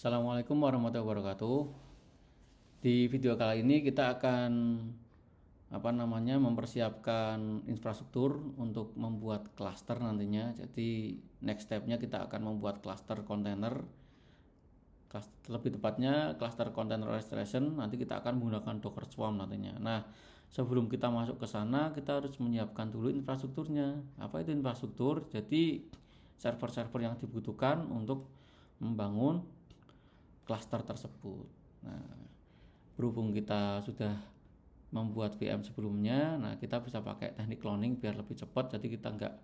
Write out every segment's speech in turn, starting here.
Assalamualaikum warahmatullahi wabarakatuh. Di video kali ini kita akan mempersiapkan infrastruktur untuk membuat cluster nantinya. Jadi next stepnya kita akan membuat cluster kontainer. Lebih tepatnya cluster container orchestration. Nanti kita akan menggunakan Docker Swarm nantinya. Nah, sebelum kita masuk ke sana, kita harus menyiapkan dulu infrastrukturnya. Apa itu infrastruktur? Jadi server-server yang dibutuhkan untuk membangun cluster tersebut. Nah, berhubung kita sudah membuat VM sebelumnya, nah kita bisa pakai teknik cloning biar lebih cepat. Jadi kita nggak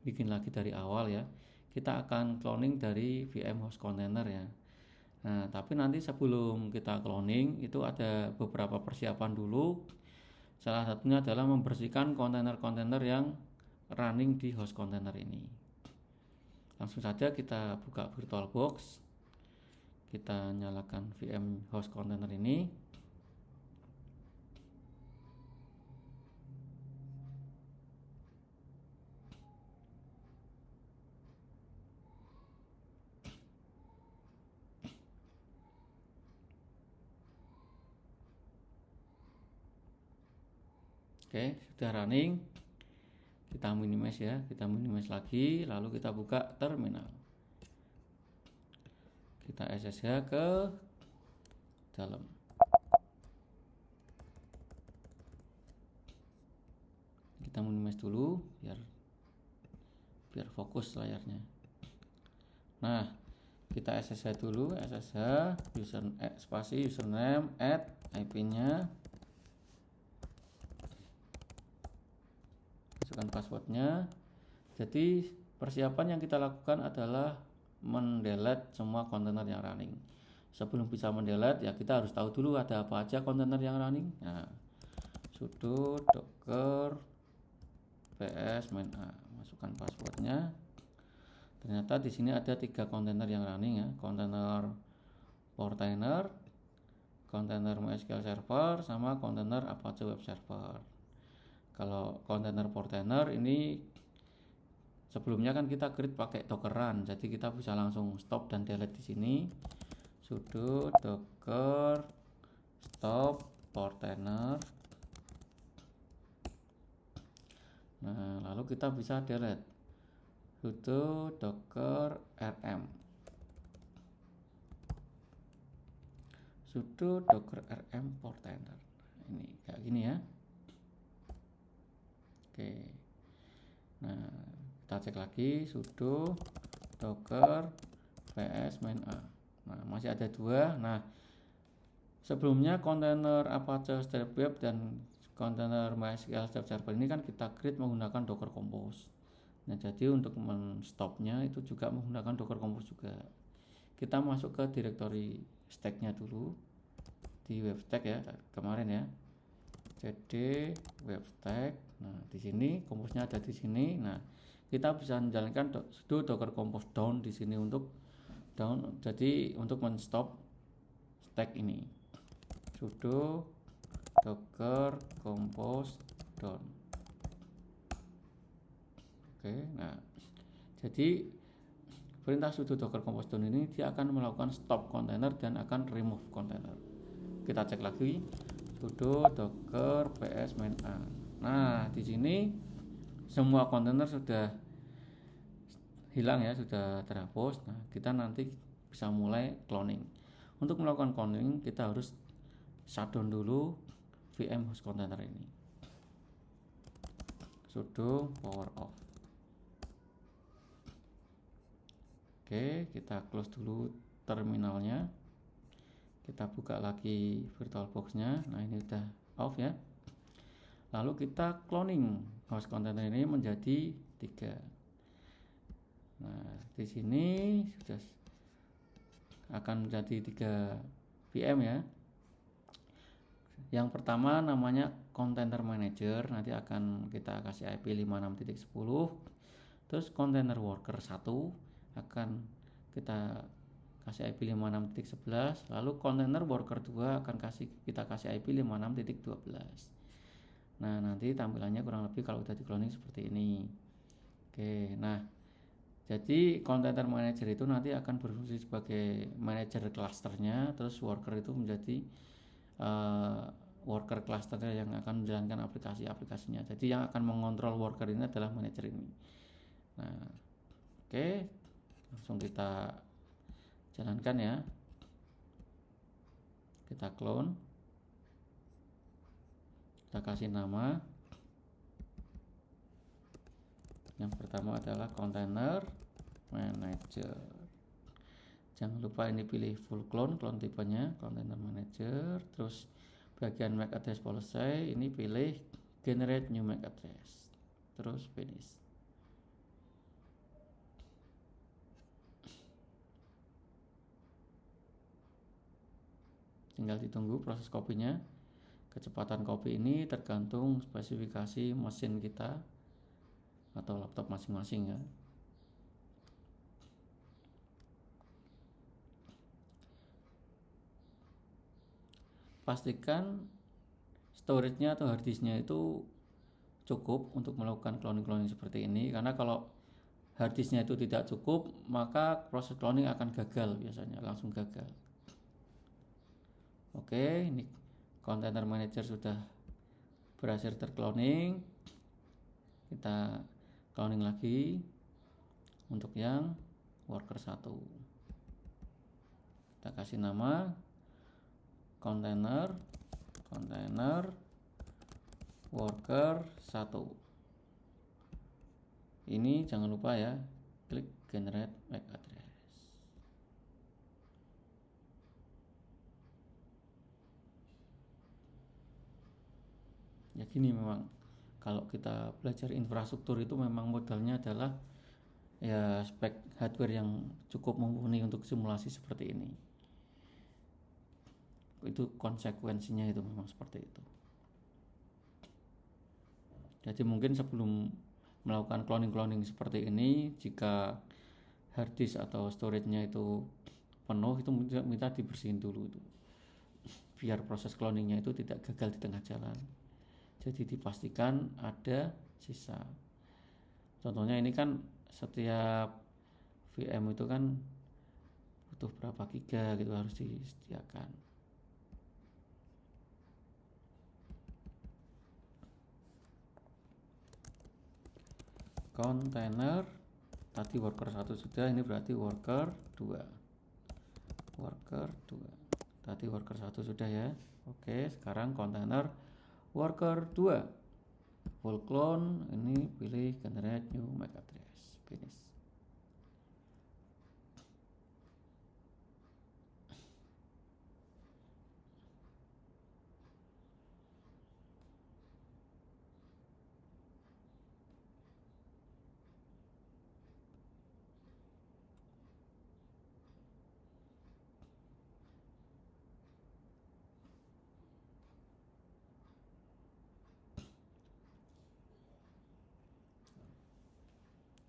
bikin lagi dari awal ya. Kita akan cloning dari VM host container ya. Nah, tapi nanti sebelum kita cloning itu ada beberapa persiapan dulu. Salah satunya adalah membersihkan kontainer-kontainer yang running di host container ini. Langsung saja kita buka VirtualBox. Kita nyalakan VM host container ini. Oke, sudah running. Kita minimize ya, kita minimize lagi, lalu kita buka terminal. Kita SSH ke dalam. Kita minimize dulu biar fokus layarnya. Nah, kita SSH dulu, SSH spasi username IP-nya, masukkan passwordnya. Jadi persiapan yang kita lakukan adalah mendelete semua kontainer yang running. Sebelum bisa mendelete ya kita harus tahu dulu ada apa aja kontainer yang running. Nah, sudo docker ps main a, masukkan passwordnya. Ternyata di sini ada 3 kontainer yang running ya, kontainer Portainer, kontainer MySQL Server, sama kontainer Apache Web Server. Kalau kontainer Portainer ini sebelumnya kan kita create pakai Docker Run, jadi kita bisa langsung stop dan delete di sini. Sudo docker stop portainer. Nah, lalu kita bisa delete. Sudo docker rm. Sudo docker rm portainer. Ini kayak gini ya. Oke. Nah, kita cek lagi sudo docker ps main a. Nah, masih ada 2. Nah, sebelumnya kontainer Apache State Web dan kontainer MySQL State Server ini kan kita create menggunakan Docker Compose. Nah, jadi untuk menstopnya itu juga menggunakan Docker Compose juga. Kita masuk ke directory stack-nya dulu di web stack ya, kemarin ya. Cd web stack. Nah, di sini compose-nya ada di sini. Nah, kita bisa menjalankan sudo docker compose down di sini untuk down. Jadi untuk menstop stack ini. Sudo docker compose down. Oke, nah jadi perintah sudo docker compose down ini dia akan melakukan stop container dan akan remove container. Kita cek lagi sudo docker ps main a. Nah, di sini semua kontainer sudah hilang ya, sudah terhapus. Nah, kita nanti bisa mulai cloning. Untuk melakukan cloning kita harus shutdown dulu VM host container ini. Sudo power off. Oke, kita close dulu terminalnya. Kita buka lagi VirtualBox-nya. Nah, ini udah off ya. Lalu kita cloning host container ini menjadi 3. Nah, di sini sudah akan menjadi 3 VM ya. Yang pertama namanya container manager, nanti akan kita kasih IP 56.10. Terus container worker 1 akan kita kasih IP 56.11. Lalu container worker 2 akan kita kasih IP 56.12. Nah, nanti tampilannya kurang lebih kalau udah di cloning seperti ini. Oke, nah Jadi container manager itu nanti akan berfungsi sebagai manajer clusternya, terus worker itu menjadi uh, worker clusternya yang akan menjalankan aplikasi-aplikasinya. Jadi yang akan mengontrol worker ini adalah manajer ini. Nah, oke, langsung kita jalankan ya. Kita clone, kita kasih nama. Yang pertama adalah container manager. Jangan lupa ini pilih full clone tipenya container manager. Terus bagian MAC address policy ini pilih generate new MAC address. Terus finish. Tinggal ditunggu proses copy-nya. Kecepatan copy ini tergantung spesifikasi mesin kita atau laptop masing-masing ya. Pastikan storage-nya atau harddisknya itu cukup untuk melakukan cloning seperti ini, karena kalau harddisknya itu tidak cukup maka proses cloning akan gagal, biasanya langsung gagal. Oke, ini container manager sudah berhasil tercloning. Kita cloning lagi untuk yang worker 1. Kita kasih nama container worker 1. Ini jangan lupa ya, klik generate MAC address. Ya gini, memang kalau kita belajar infrastruktur itu memang modalnya adalah ya spek hardware yang cukup mumpuni untuk simulasi seperti ini. Itu konsekuensinya itu memang seperti itu. Jadi mungkin sebelum melakukan cloning seperti ini, jika harddisk atau storage-nya itu penuh, itu minta dibersihin dulu itu, biar proses cloningnya itu tidak gagal di tengah jalan. Jadi dipastikan ada sisa. Contohnya ini kan setiap VM itu kan butuh berapa giga gitu, harus disediakan. Container tadi worker 1 sudah, ini berarti worker 2. Tadi worker 1 sudah ya. Oke, sekarang container worker 2 full clone, ini pilih generate new MAC address, finish.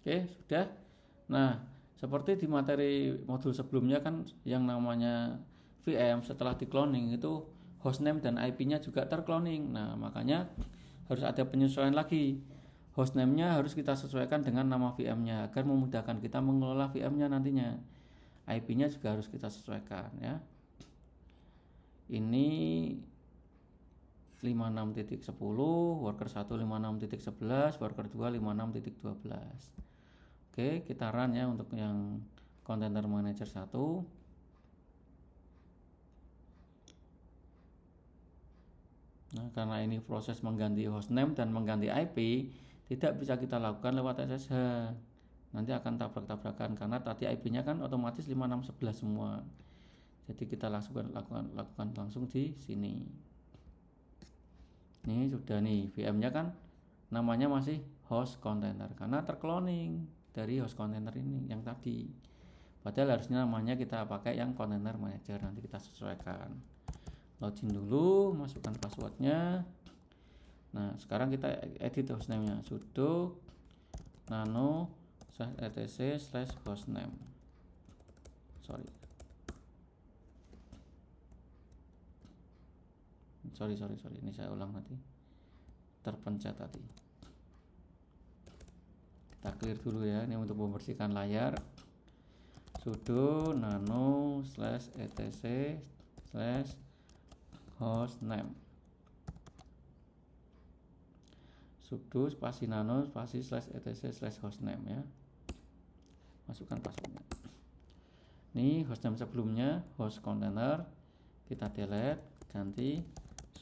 Oke, sudah. Nah, seperti di materi modul sebelumnya kan yang namanya VM setelah di-cloning itu hostname dan IP-nya juga tercloning. Nah, makanya harus ada penyesuaian lagi. Hostname-nya harus kita sesuaikan dengan nama VM-nya agar memudahkan kita mengelola VM-nya nantinya. IP-nya juga harus kita sesuaikan ya. Ini 56.10, worker 1 56.11, worker 2 56.12. Oke, kita run ya untuk yang container manager 1. Nah, karena ini proses mengganti hostname dan mengganti IP tidak bisa kita lakukan lewat SSH. Nanti akan tabrak-tabrakan karena tadi IP-nya kan otomatis 5611 semua. Jadi kita lakukan langsung di sini. Ini sudah nih, VM-nya kan namanya masih host container karena tercloning dari host container ini yang tadi. Padahal harusnya namanya kita pakai yang container manager, nanti kita sesuaikan. Login dulu, masukkan passwordnya. Nah, sekarang kita edit hostname-nya, sudo nano /etc/hostname. Sorry, ini saya ulang nanti, terpencet tadi. Kita kita clear dulu ya, ini untuk membersihkan layar. Sudo nano slash etc slash hostname, sudo spasi nano spasi slash etc slash hostname ya, masukkan passwordnya. Ini hostname sebelumnya host container, kita delete, ganti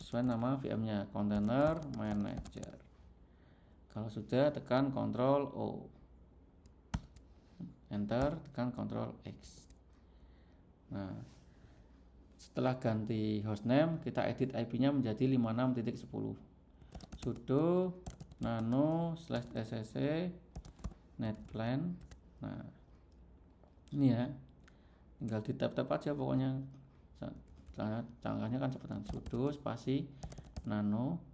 sesuai nama VM-nya, container manager. Kalau sudah, tekan Ctrl O, enter, tekan Ctrl X. Nah, setelah ganti hostname, kita edit IP-nya menjadi 56.10. Sudo nano slash scc netplan. Nah, ini ya, tinggal di tap-tap aja pokoknya. Caranya kan cepetan. Sudo spasi nano,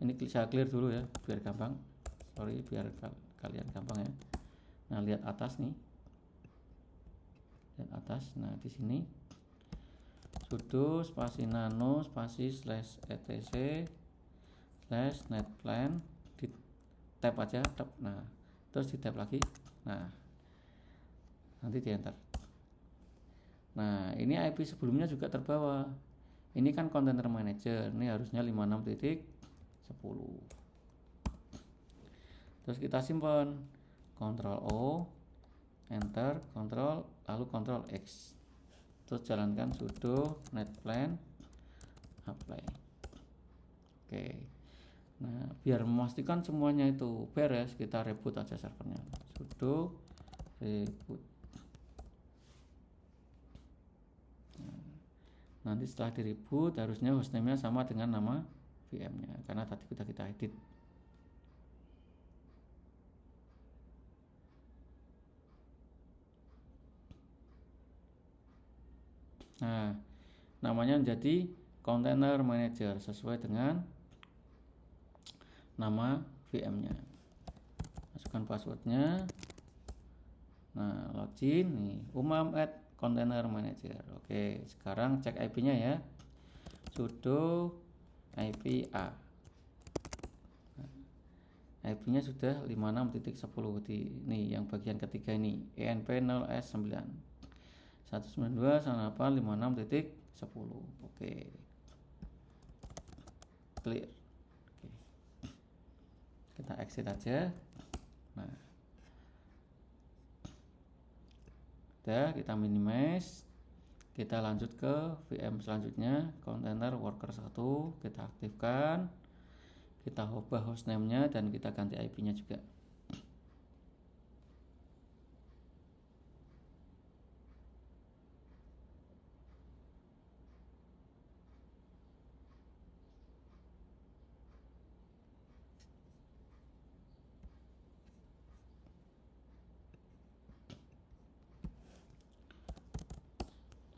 ini saya clear dulu ya biar gampang, biar kalian gampang ya. Nah, lihat atas nih, lihat atas. Nah, di sini sudo spasi nano spasi slash etc slash netplan, di tab aja, tab. Nah, terus di tab lagi. Nah, nanti di enter. Nah, ini IP sebelumnya juga terbawa. Ini kan container manager, ini harusnya 56.10. Terus kita simpan, Ctrl O, enter, Ctrl, lalu Ctrl X. Terus jalankan sudo netplan apply. Oke. Nah, biar memastikan semuanya itu beres, kita reboot aja servernya. Sudo reboot. Nanti setelah di reboot harusnya hostname-nya sama dengan nama VM-nya, karena tadi sudah kita edit. Nah, namanya menjadi container manager sesuai dengan nama VM-nya. Masukkan passwordnya. Nah, login nih, umam add container manager. Oke, sekarang cek IP-nya ya. Sudo IP A. Nah, IP-nya sudah 56.10 di ini yang bagian ketiga ini, ENP0S9 192.168.56.10. Oke. Clear. Oke. Kita exit aja. Nah, udah, kita minimize, kita lanjut ke VM selanjutnya, container worker 1, kita aktifkan, kita ubah hostname-nya dan kita ganti IP-nya juga.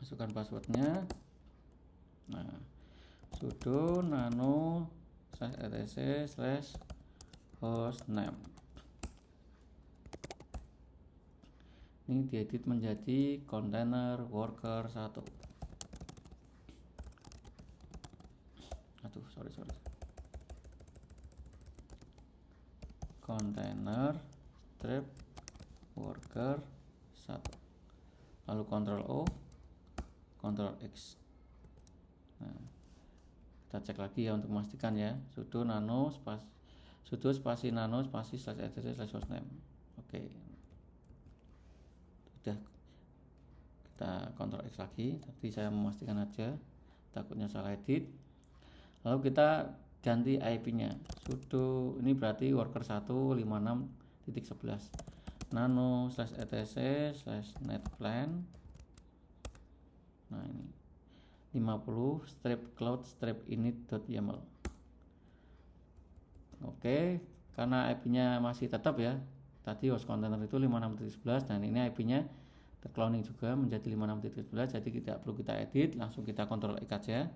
Masukkan passwordnya. Nah, sudo nano etc slash hostname. Ini diedit menjadi container worker 1. Aduh, sorry. Container strip worker 1. Lalu Ctrl O, Ctrl X. Nah, kita cek lagi ya untuk memastikan ya. Sudo spasi nano spasi slash etc slash hostname. Oke. Sudah, kita Ctrl X lagi. Tadi saya memastikan aja, takutnya salah edit. Lalu kita ganti IP-nya. Sudo, ini berarti worker 1 56.11 nano slash etc slash netplan. Nah, ini 50 strip cloud strip init.yaml. Oke, karena IP-nya masih tetap ya, tadi host container itu 56.11 dan ini IP-nya tercloning juga menjadi 56.11, jadi tidak perlu kita edit, langsung kita Ctrl X aja,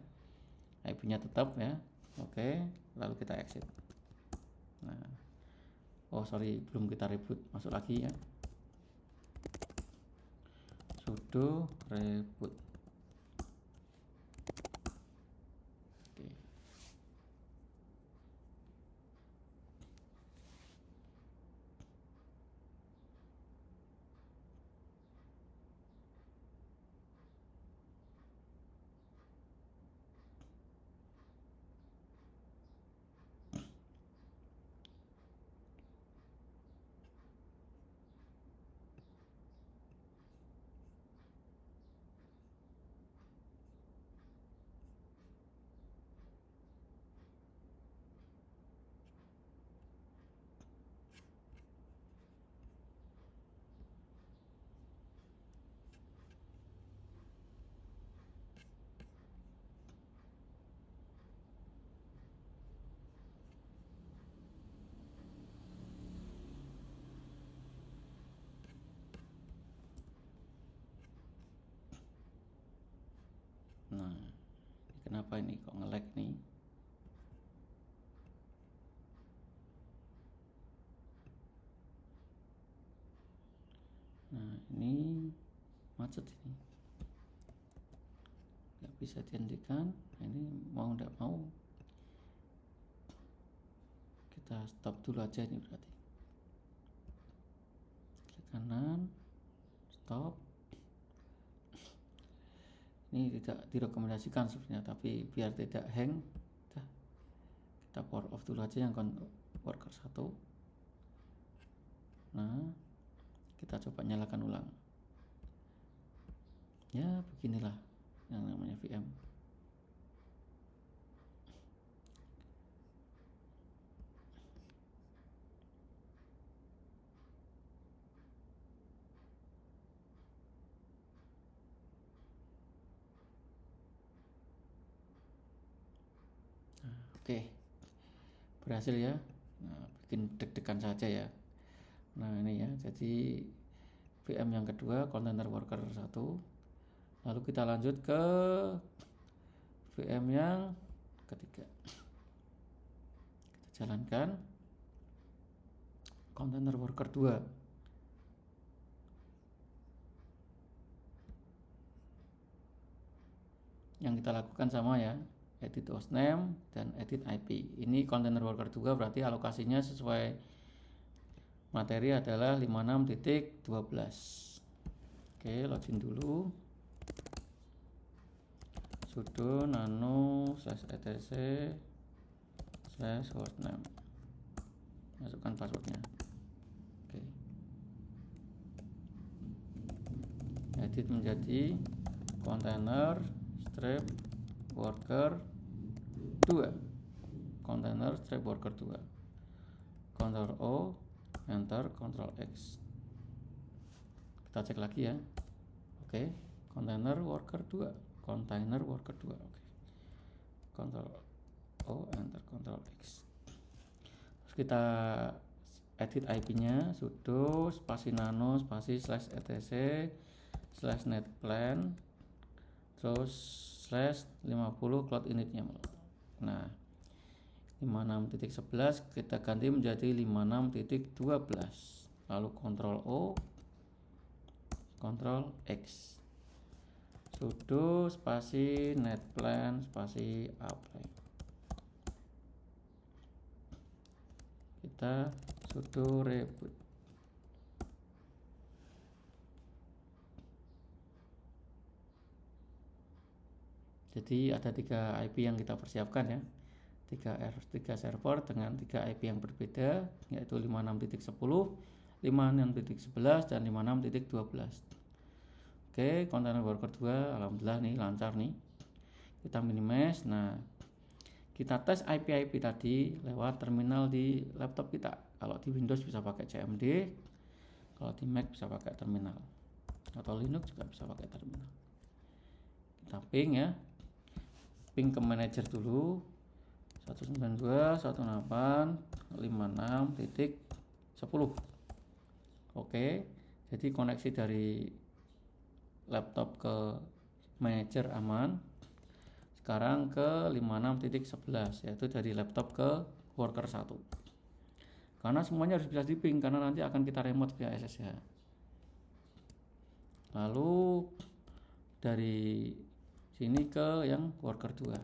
IP-nya tetap ya. Oke, lalu kita exit. Nah, oh sorry, belum kita reboot, masuk lagi ya, sudo reboot. kenapa ini kok nge-lag nih. Nah ini macet ini, nggak bisa dihentikan. Ini mau nggak mau kita stop dulu aja ini, berarti klik kanan stop. Ini tidak direkomendasikan sebenarnya, tapi biar tidak hang kita power off dulu aja yang worker 1. Nah kita coba nyalakan ulang. Ya beginilah yang namanya VM. Oke, berhasil ya. Nah, bikin deg-degan saja ya. Nah ini ya, jadi VM yang kedua, container worker 1. Lalu kita lanjut ke VM yang ketiga. Kita jalankan container worker 2. Yang kita lakukan sama ya, edit hostname dan edit IP. Ini container worker 2 berarti alokasinya sesuai materi adalah 56.12. Oke, login dulu. Sudo nano /etc/hostname. Masukkan passwordnya. Oke. Edit menjadi container strip worker 2. Container strip worker 2. Ctrl O, enter, Ctrl X. Kita cek lagi ya. Oke, container worker 2. Container worker 2. Oke. Ctrl O, enter, Ctrl X. Terus kita edit IP-nya, sudo spasi nano spasi /etc/netplan terus /50 cloud initnya. Nah 56.11 kita ganti menjadi 56.12. lalu Ctrl O, Ctrl X, sudo spasi netplan spasi apply. Kita sudo reboot. Jadi ada 3 IP yang kita persiapkan ya, 3 server dengan 3 IP yang berbeda, yaitu 56.10, 56.11 dan 56.12. Oke, container worker 2 alhamdulillah nih lancar nih. Kita minimize. Nah kita tes IP tadi lewat terminal di laptop kita. Kalau di Windows bisa pakai CMD, kalau di Mac bisa pakai terminal, atau Linux juga bisa pakai terminal. Kita ping ya, ping ke manager dulu 192.168.56.10. Oke, jadi koneksi dari laptop ke manager aman. Sekarang ke 56.11, yaitu dari laptop ke worker 1. Karena semuanya harus bisa di ping, karena nanti akan kita remote via SSH. Lalu dari sini ke yang worker 2.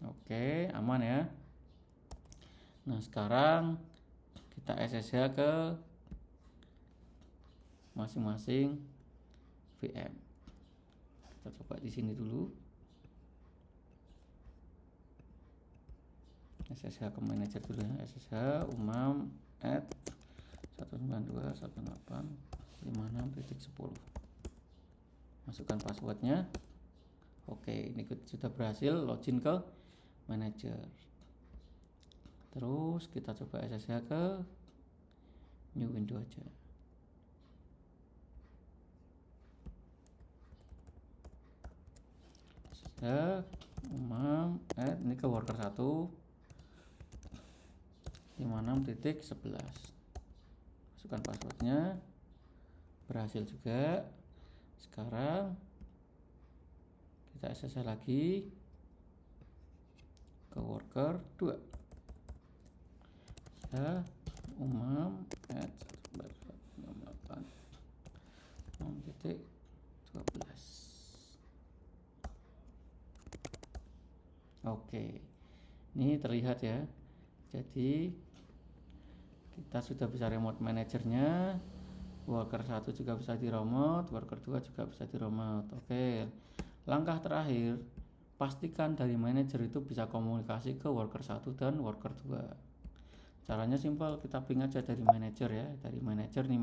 Oke, aman ya. Nah sekarang kita SSH ke masing-masing VM. Kita coba di sini dulu. SSH ke manager dulu ya. SSH umam at 192.168.56.10. Masukkan passwordnya. Oke, ini sudah berhasil login ke manager. Terus kita coba SSH ke new window aja. umam ini ke worker 1 56.11. Masukkan passwordnya, berhasil juga. Sekarang kita SSH lagi ke worker 2 ya, umam at 1.6.6.12. Oke, ini terlihat ya. Jadi kita sudah bisa remote manajernya. Worker 1 juga bisa di remote, worker 2 juga bisa di remote. Oke. Langkah terakhir, pastikan dari manajer itu bisa komunikasi ke worker 1 dan worker 2. Caranya simpel, kita ping aja dari manajer ya, dari manajer nih.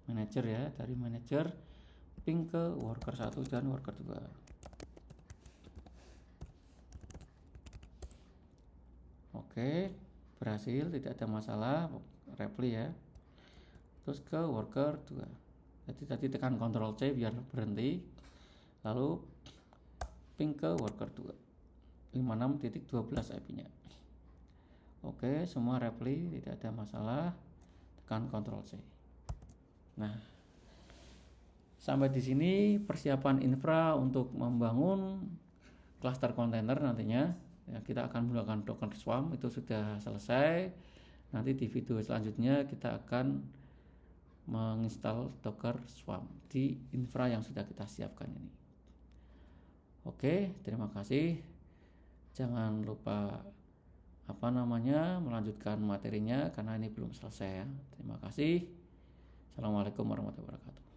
Manajer ya, dari manajer ping ke worker 1 dan worker 2. Oke, berhasil, tidak ada masalah, reply ya. Terus ke worker 2. Jadi tadi tekan Ctrl C biar berhenti. Lalu ping ke worker 2. 56.12 IP-nya. Oke, semua reply, tidak ada masalah. Tekan Ctrl C. Nah, sampai di sini persiapan infra untuk membangun cluster kontainer nantinya. Ya, kita akan menggunakan Docker Swarm, itu sudah selesai. Nanti di video selanjutnya kita akan menginstal Docker Swarm di infra yang sudah kita siapkan ini. Oke, terima kasih. Jangan lupa melanjutkan materinya karena ini belum selesai ya. Terima kasih. Assalamualaikum warahmatullahi wabarakatuh.